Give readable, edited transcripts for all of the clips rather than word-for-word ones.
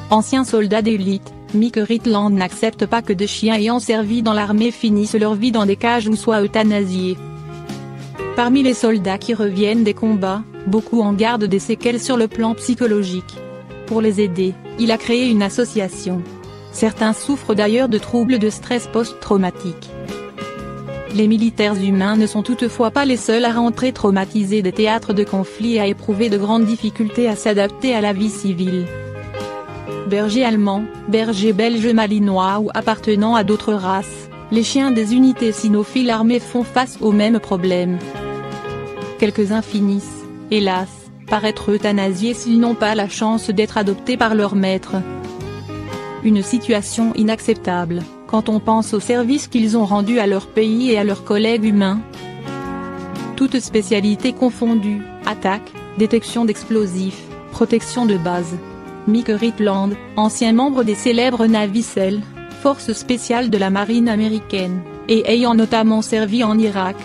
Ancien soldat d'élite, Mick Ritland n'accepte pas que des chiens ayant servi dans l'armée finissent leur vie dans des cages ou soient euthanasiés. Parmi les soldats qui reviennent des combats, beaucoup en gardent des séquelles sur le plan psychologique. Pour les aider, il a créé une association. Certains souffrent d'ailleurs de troubles de stress post-traumatique. Les militaires humains ne sont toutefois pas les seuls à rentrer traumatisés des théâtres de conflit et à éprouver de grandes difficultés à s'adapter à la vie civile. Bergers allemands, bergers belges malinois ou appartenant à d'autres races, les chiens des unités cynophiles armées font face aux mêmes problèmes. Quelques-uns finissent, hélas, par être euthanasiés s'ils n'ont pas la chance d'être adoptés par leur maître. Une situation inacceptable, quand on pense au service qu'ils ont rendu à leur pays et à leurs collègues humains. Toutes spécialités confondues, attaque, détection d'explosifs, protection de base. Mick Ritland, ancien membre des célèbres Navy SEAL, forces spéciales de la marine américaine, et ayant notamment servi en Irak,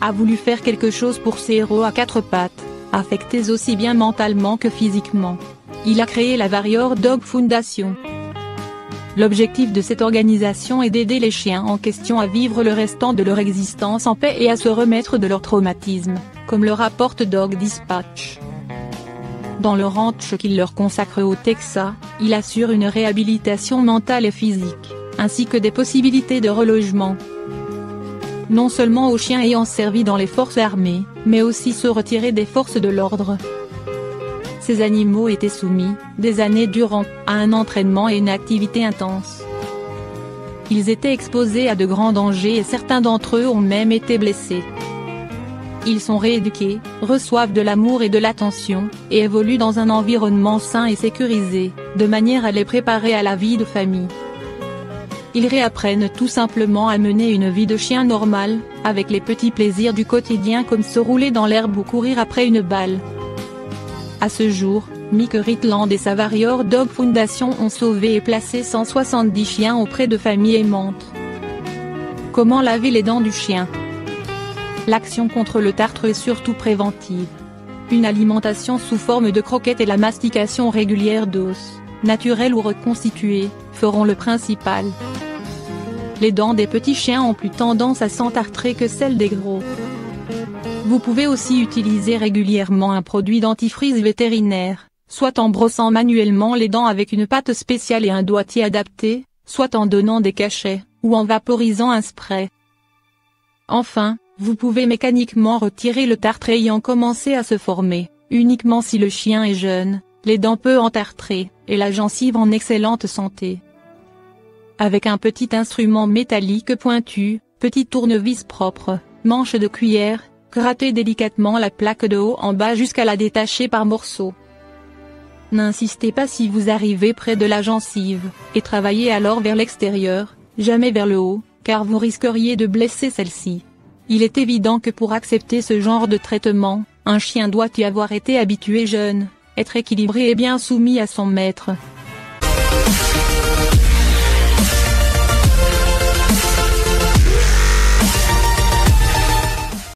a voulu faire quelque chose pour ces héros à quatre pattes, affectés aussi bien mentalement que physiquement. Il a créé la Warrior Dog Foundation. L'objectif de cette organisation est d'aider les chiens en question à vivre le restant de leur existence en paix et à se remettre de leur traumatisme, comme le rapporte Dog Dispatch. Dans le ranch qu'il leur consacre au Texas, il assure une réhabilitation mentale et physique, ainsi que des possibilités de relogement. Non seulement aux chiens ayant servi dans les forces armées, mais aussi ceux retirés des forces de l'ordre. Ces animaux étaient soumis, des années durant, à un entraînement et une activité intense. Ils étaient exposés à de grands dangers et certains d'entre eux ont même été blessés. Ils sont rééduqués, reçoivent de l'amour et de l'attention, et évoluent dans un environnement sain et sécurisé, de manière à les préparer à la vie de famille. Ils réapprennent tout simplement à mener une vie de chien normale, avec les petits plaisirs du quotidien comme se rouler dans l'herbe ou courir après une balle. À ce jour, Mick Ritland et sa Warrior Dog Foundation ont sauvé et placé 170 chiens auprès de familles aimantes. Comment laver les dents du chien? L'action contre le tartre est surtout préventive. Une alimentation sous forme de croquettes et la mastication régulière d'os, naturels ou reconstitués, feront le principal. Les dents des petits chiens ont plus tendance à s'entartrer que celles des gros. Vous pouvez aussi utiliser régulièrement un produit dentifrice vétérinaire, soit en brossant manuellement les dents avec une pâte spéciale et un doigtier adapté, soit en donnant des cachets, ou en vaporisant un spray. Enfin, vous pouvez mécaniquement retirer le tartre ayant commencé à se former, uniquement si le chien est jeune, les dents peu entartrées, et la gencive en excellente santé. Avec un petit instrument métallique pointu, petit tournevis propre, manche de cuillère, grattez délicatement la plaque de haut en bas jusqu'à la détacher par morceaux. N'insistez pas si vous arrivez près de la gencive, et travaillez alors vers l'extérieur, jamais vers le haut, car vous risqueriez de blesser celle-ci. Il est évident que pour accepter ce genre de traitement, un chien doit y avoir été habitué jeune, être équilibré et bien soumis à son maître.